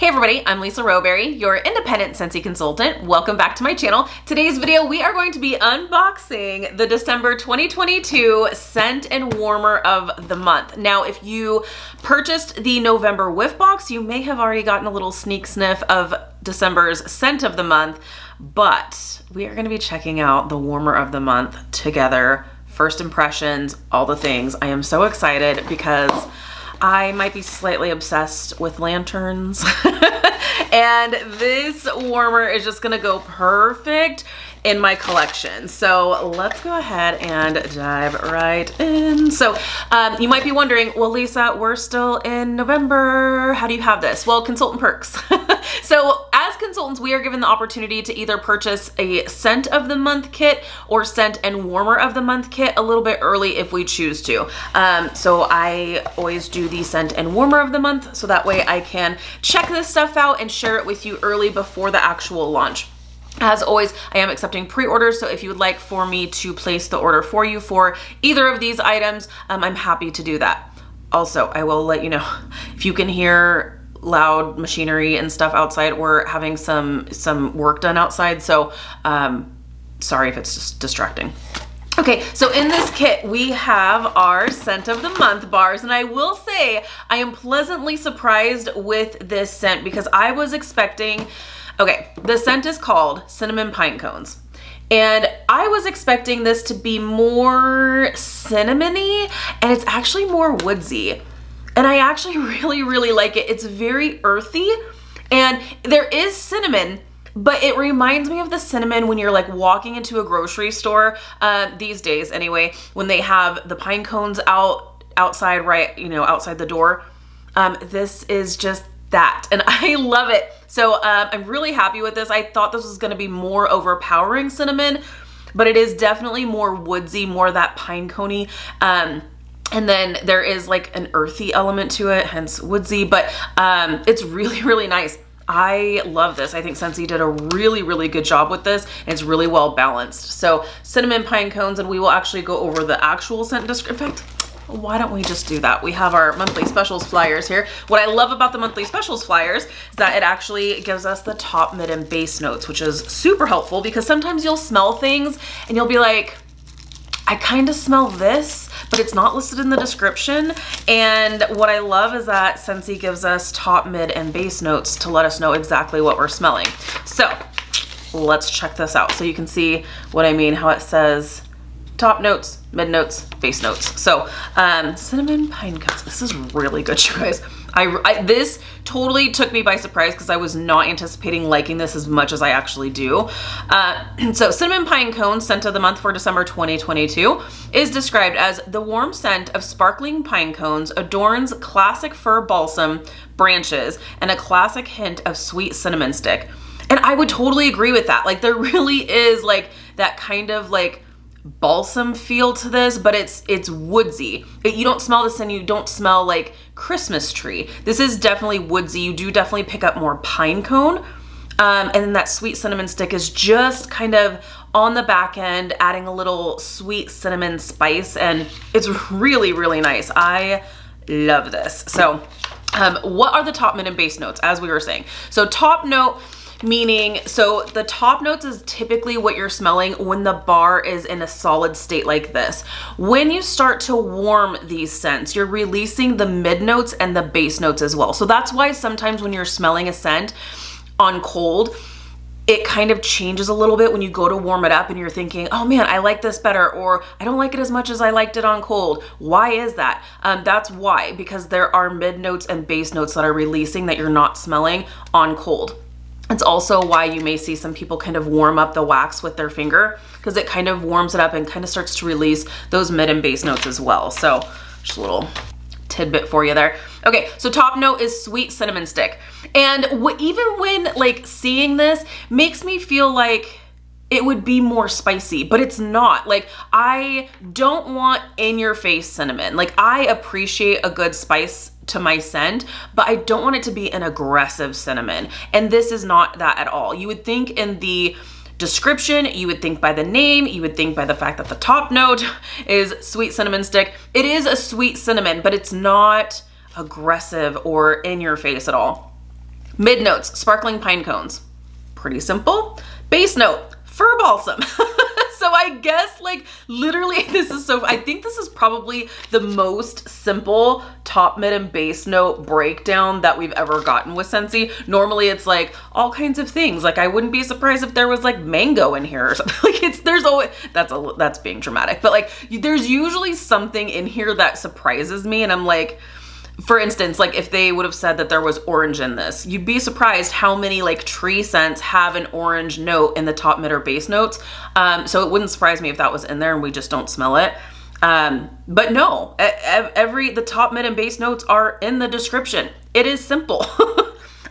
Hey everybody, I'm Lisa Rowberry, your independent Scentsy consultant. Welcome back to my channel. Today's video, we are going to be unboxing the December 2022 Scent and Warmer of the Month. Now, if you purchased the November whiff box, you may have already gotten a little sneak sniff of December's Scent of the Month, but we are going to be checking out the Warmer of the Month together. First impressions, all the things. I am so excited because I might be slightly obsessed with lanterns and this warmer is just gonna go perfect in my collection. So let's go ahead and dive right in. So you might be wondering, well, Lisa, we're still in November. How do you have this? Well, consultant perks. So as consultants, we are given the opportunity to either purchase a scent of the month kit or scent and warmer of the month kit a little bit early if we choose to. So I always do the scent and warmer of the month so that way I can check this stuff out and share it with you early before the actual launch. As always, I am accepting pre-orders, so if you would like for me to place the order for you for either of these items, I'm happy to do that. Also, I will let you know, if you can hear loud machinery and stuff outside, we're having some work done outside, so sorry if it's just distracting. Okay, so in this kit, we have our Scent of the Month bars, and I will say I am pleasantly surprised with this scent because I was expecting, okay, the scent is called Cinnamon Pine Cones. And I was expecting this to be more cinnamony, and it's actually more woodsy. And I actually really like it. It's very earthy, and there is cinnamon, but it reminds me of the cinnamon when you're like walking into a grocery store, these days anyway, when they have the pine cones outside, right, outside the door. This is just that, and I love it. So I'm really happy with this. I thought this was gonna be more overpowering cinnamon, but it is definitely more woodsy, more that pine coney. And then there is like an earthy element to it, hence woodsy, but it's really nice. I love this. I think Scentsy did a really good job with this, and it's really well balanced. So cinnamon pine cones, and we will actually go over the actual scent description. In fact, why don't we just do that? We have our monthly specials flyers here. What I love about the monthly specials flyers is that it actually gives us the top, mid, and base notes, which is super helpful because sometimes you'll smell things and you'll be like, I kind of smell this, but it's not listed in the description. And what I love is that Scentsy gives us top, mid, and base notes to let us know exactly what we're smelling. So let's check this out. So you can see what I mean, how it says top notes, mid notes, base notes. So cinnamon pine cones. This is really good, you guys. This totally took me by surprise because I was not anticipating liking this as much as I actually do. So cinnamon pine cones scent of the month for December 2022 is described as the warm scent of sparkling pine cones adorns classic fir balsam branches and a classic hint of sweet cinnamon stick. And I would totally agree with that. Like there really is like that kind of like balsam feel to this, but it's woodsy. You don't smell this and you don't smell like Christmas tree. This is definitely woodsy. You do definitely pick up more pine cone. And then that sweet cinnamon stick is just kind of on the back end, adding a little sweet cinnamon spice, and it's really nice. I love this. So what are the top, mid, and base notes, as we were saying? So top note, meaning, so the top notes is typically what you're smelling when the bar is in a solid state like this. When you start to warm these scents, you're releasing the mid notes and the base notes as well. So that's why sometimes when you're smelling a scent on cold, it kind of changes a little bit when you go to warm it up and you're thinking, oh man, I like this better, or I don't like it as much as I liked it on cold. Why is that? That's why, because there are mid notes and base notes that are releasing that you're not smelling on cold. It's also why you may see some people kind of warm up the wax with their finger because it kind of warms it up and kind of starts to release those mid and base notes as well. So just a little tidbit for you there. Okay, so top note is sweet cinnamon stick. And even when like seeing this makes me feel like it would be more spicy, but it's not. Like I don't want in your face cinnamon. Like I appreciate a good spice to my scent, but I don't want it to be an aggressive cinnamon. And this is not that at all. You would think in the description, you would think by the name, you would think by the fact that the top note is sweet cinnamon stick. It is a sweet cinnamon, but it's not aggressive or in your face at all. Mid notes, sparkling pine cones. Pretty simple. Base note, fir balsam. So I guess like literally I think this is probably the most simple top, mid, and base note breakdown that we've ever gotten with Scentsy. Normally it's like all kinds of things. Like I wouldn't be surprised if there was like mango in here or something. Like there's always, that's being dramatic, but like there's usually something in here that surprises me and I'm like, for instance, like if they would have said that there was orange in this, you'd be surprised how many like tree scents have an orange note in the top, mid, or base notes. So it wouldn't surprise me if that was in there and we just don't smell it. But no, the top, mid, and base notes are in the description. It is simple.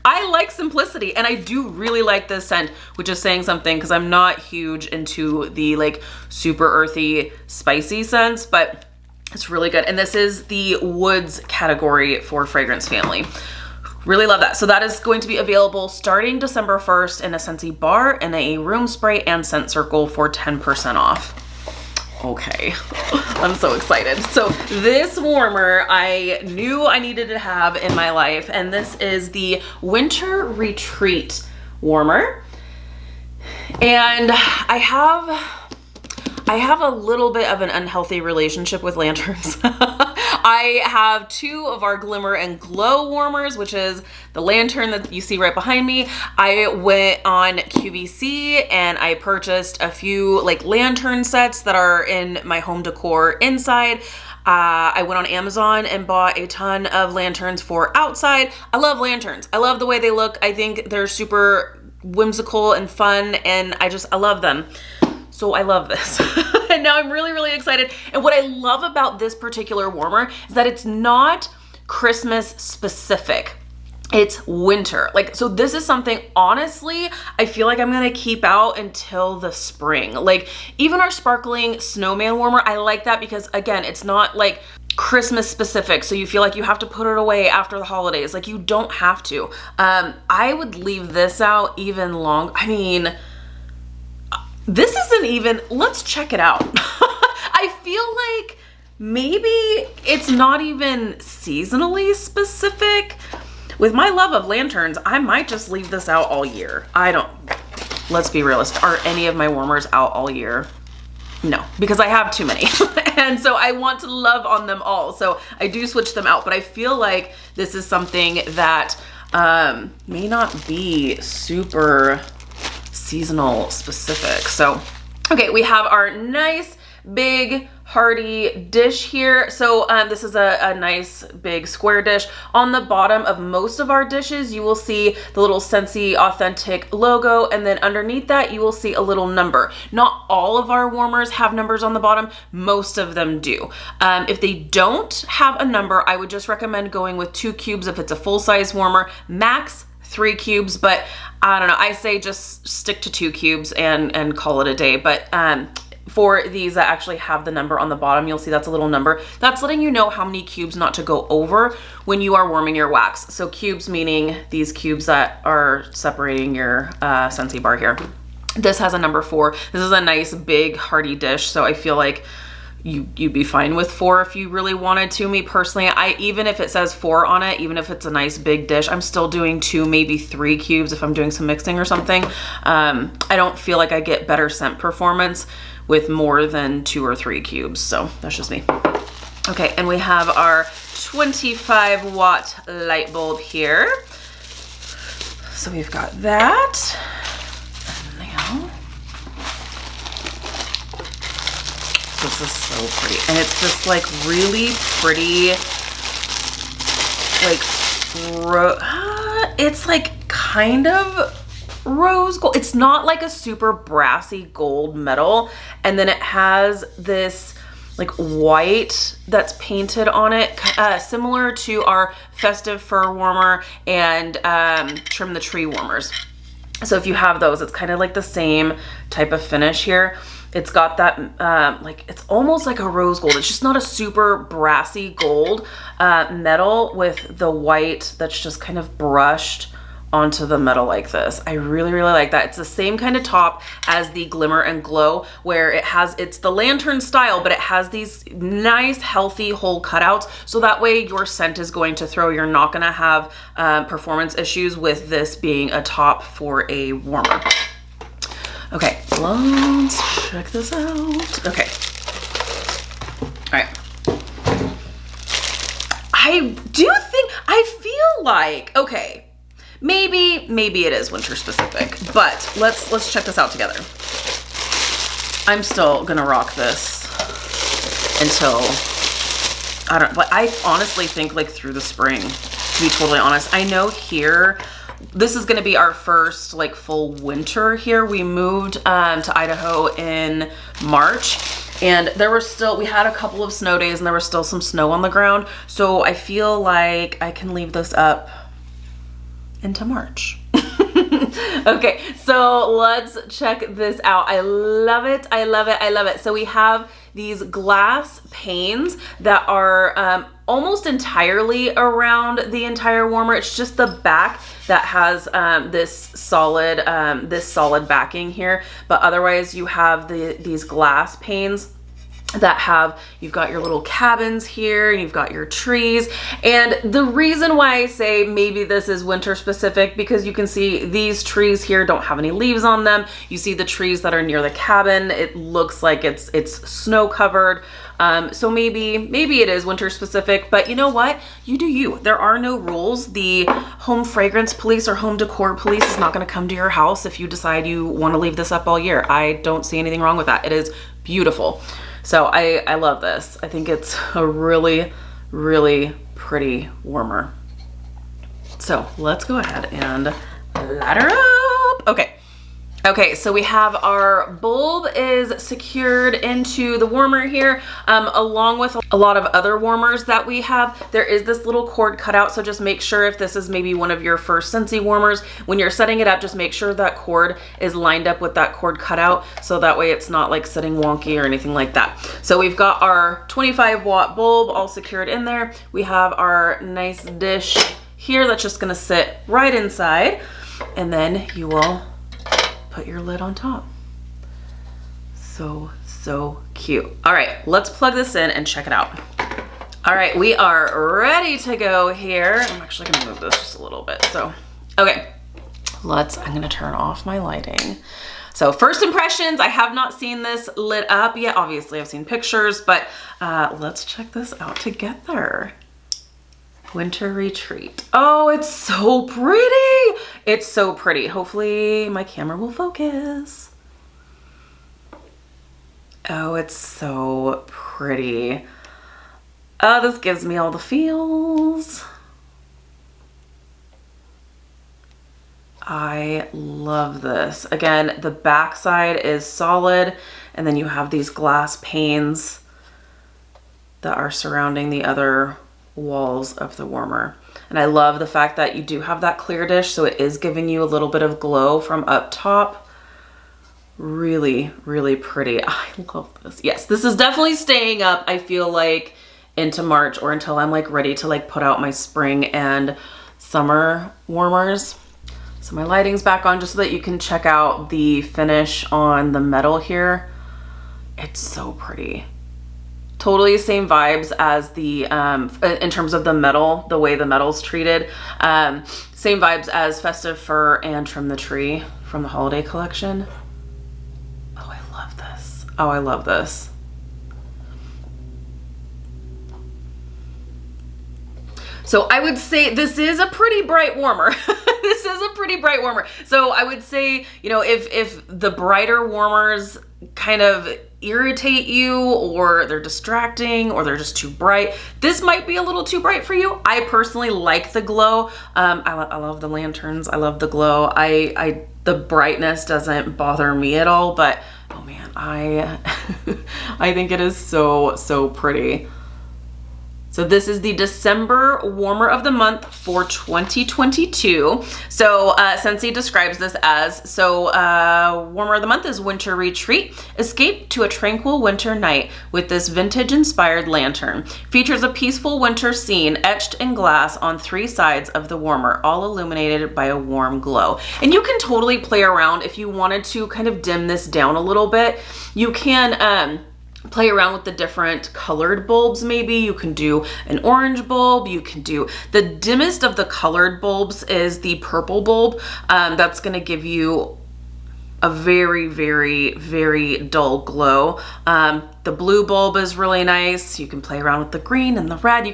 I like simplicity and I do really like this scent, which is saying something because I'm not huge into the like super earthy, spicy scents, but it's really good. And this is the woods category for fragrance family. Really love that. So that is going to be available starting December 1st in a Scentsy bar and a room spray and scent circle for 10% off. Okay, I'm so excited. So this warmer I knew I needed to have in my life, and this is the Winter Retreat warmer. And I have a little bit of an unhealthy relationship with lanterns. I have two of our Glimmer and Glow warmers, which is the lantern that you see right behind me. I went on QVC and I purchased a few like lantern sets that are in my home decor inside. I went on Amazon and bought a ton of lanterns for outside. I love lanterns. I love the way they look. I think they're super whimsical and fun, and I love them. So I love this. And now I'm really, really excited. And what I love about this particular warmer is that it's not Christmas specific. It's winter. Like, so this is something, honestly, I feel like I'm gonna keep out until the spring. Like, even our sparkling snowman warmer, I like that because, again, it's not like Christmas specific, so you feel like you have to put it away after the holidays. Like, you don't have to. I would leave this out even longer. I mean, this isn't even, let's check it out. I feel like maybe it's not even seasonally specific. With my love of lanterns, I might just leave this out all year. Let's be realistic. Are any of my warmers out all year? No, because I have too many. And so I want to love on them all. So I do switch them out, but I feel like this is something that may not be super seasonal specific. So, okay, we have our nice big hearty dish here. So this is a nice big square dish. On the bottom of most of our dishes, you will see the little Scentsy Authentic logo, and then underneath that, you will see a little number. Not all of our warmers have numbers on the bottom. Most of them do. If they don't have a number, I would just recommend going with 2 cubes if it's a full-size warmer, max 3 cubes, but I don't know. I say just stick to 2 cubes and call it a day. But for these that actually have the number on the bottom, you'll see that's a little number. That's letting you know how many cubes not to go over when you are warming your wax. So cubes meaning these cubes that are separating your Scentsy bar here. This has a number 4. This is a nice big hearty dish, so I feel like you'd be fine with 4 if you really wanted to. Me personally, even if it says 4 on it, even if it's a nice big dish, I'm still doing 2, maybe 3 cubes if I'm doing some mixing or something. I don't feel like I get better scent performance with more than 2 or 3 cubes, so that's just me. Okay, and we have our 25 watt light bulb here. So we've got that. And now, this is so pretty. And it's this like really pretty, like, it's like kind of rose gold. It's not like a super brassy gold metal. And then it has this like white that's painted on it, similar to our festive fur warmer and trim the tree warmers. So if you have those, it's kind of like the same type of finish here. It's got that, like, it's almost like a rose gold. It's just not a super brassy gold metal with the white that's just kind of brushed onto the metal like this. I really, really like that. It's the same kind of top as the Glimmer and Glow, where it's the lantern style, but it has these nice, healthy hole cutouts. So that way your scent is going to throw. You're not gonna have performance issues with this being a top for a warmer. Okay, let's check this out. Okay. All right. I feel like, okay, maybe it is winter specific, but let's check this out together. I'm still gonna rock this until, but I honestly think like through the spring, to be totally honest. I know here, this is gonna be our first like full winter here. We moved to Idaho in March, and we had a couple of snow days and there was still some snow on the ground. So I feel like I can leave this up into March. Okay, so let's check this out. I love it. I love it. I love it. So we have these glass panes that are almost entirely around the entire warmer. It's just the back that has this solid backing here, but otherwise you have these glass panes that you've got your little cabins here and you've got your trees. And the reason why I say maybe this is winter specific, because you can see these trees here don't have any leaves on them. You see the trees that are near the cabin, it looks like it's snow covered. So maybe it is winter specific, but you know what? You do you. There are no rules. The home fragrance police or home decor police is not going to come to your house if you decide you want to leave this up all year. I don't see anything wrong with that. It is beautiful. So I love this. I think it's a really, really pretty warmer. So let's go ahead and light her up. Okay, so we have our bulb is secured into the warmer here, along with a lot of other warmers that we have. There is this little cord cut out, so just make sure if this is maybe one of your first Scentsy warmers, when you're setting it up, just make sure that cord is lined up with that cord cutout, so that way it's not like sitting wonky or anything like that. So we've got our 25-watt bulb all secured in there. We have our nice dish here that's just gonna sit right inside, and then you will put your lid on top. So cute. All right, let's plug this in and check it out. All right, we are ready to go here. I'm actually gonna move this just a little bit. So, okay, I'm gonna turn off my lighting. So first impressions, I have not seen this lit up yet. Obviously I've seen pictures, but let's check this out together. Winter Retreat. Oh, it's so pretty. It's so pretty. Hopefully my camera will focus. Oh, it's so pretty. Oh, this gives me all the feels. I love this. Again, the back side is solid, and then you have these glass panes that are surrounding the other walls of the warmer. And I love the fact that you do have that clear dish, so it is giving you a little bit of glow from up top. Really, really pretty. I love this. Yes, this is definitely staying up, I feel like, into March, or until I'm like ready to like put out my spring and summer warmers. So my lighting's back on just so that you can check out the finish on the metal here. It's so pretty. Totally same vibes as the, in terms of the metal, the way the metal's treated. Same vibes as Festive Fir and Trim the Tree from the holiday collection. Oh, I love this. Oh, I love this. So I would say this is a pretty bright warmer. This is a pretty bright warmer. So I would say, you know, if the brighter warmers kind of irritate you, or they're distracting, or they're just too bright, this might be a little too bright for you. I personally like the glow. I love the lanterns. I love the glow. The brightness doesn't bother me at all, but oh man, I think it is so pretty. So this is the December warmer of the month for 2022. So Scentsy describes this as, warmer of the month is winter retreat. Escape to a tranquil winter night with this vintage inspired lantern. Features a peaceful winter scene etched in glass on 3 sides of the warmer, all illuminated by a warm glow. And you can totally play around if you wanted to kind of dim this down a little bit. You can play around with the different colored bulbs. Maybe you can do an orange bulb. You can do the dimmest of the colored bulbs is the purple bulb. That's going to give you a very, very, very dull glow. The blue bulb is really nice. You can play around with the green and the red.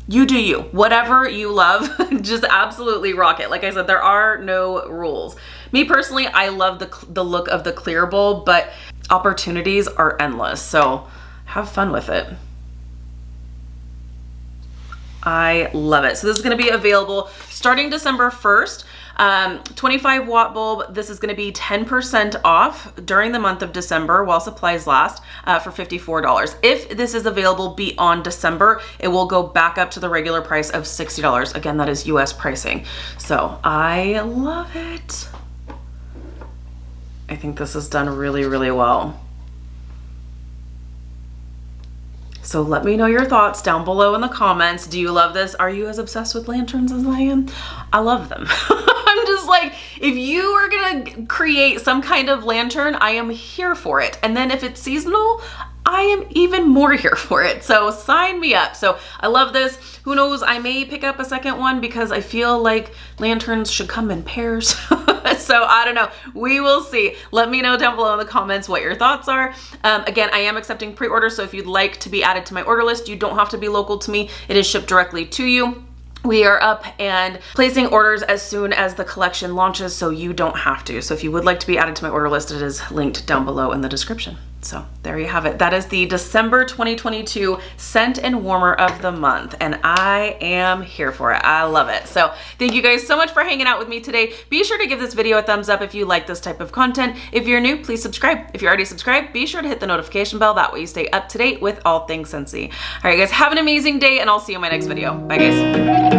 You do you. Whatever you love, just absolutely rock it. Like I said, there are no rules. Me personally, I love the look of the clear bulb, but opportunities are endless. So have fun with it. I love it. So this is going to be available starting December 1st. 25 watt bulb. This is going to be 10% off during the month of December while supplies last for $54. If this is available beyond December, it will go back up to the regular price of $60. Again, that is US pricing. So I love it. I think this is done really, really well. So let me know your thoughts down below in the comments. Do you love this? Are you as obsessed with lanterns as I am? I love them. I'm just like, if you are gonna create some kind of lantern, I am here for it. And then if it's seasonal, I am even more here for it. So sign me up. So I love this. Who knows, I may pick up a second one because I feel like lanterns should come in pairs. So I don't know, we will see. Let me know down below in the comments what your thoughts are. Again, I am accepting pre-orders, so if you'd like to be added to my order list, you don't have to be local to me. It is shipped directly to you. We are up and placing orders as soon as the collection launches, so you don't have to. So if you would like to be added to my order list, it is linked down below in the description. So there you have it. That is the December 2022 scent and warmer of the month, and I am here for it. I love it. So thank you guys so much for hanging out with me today. Be sure to give this video a thumbs up if you like this type of content. If you're new, please subscribe. If you're already subscribed, be sure to hit the notification bell. That way you stay up to date with all things Scentsy. All right, guys, have an amazing day, and I'll see you in my next video. Bye, guys.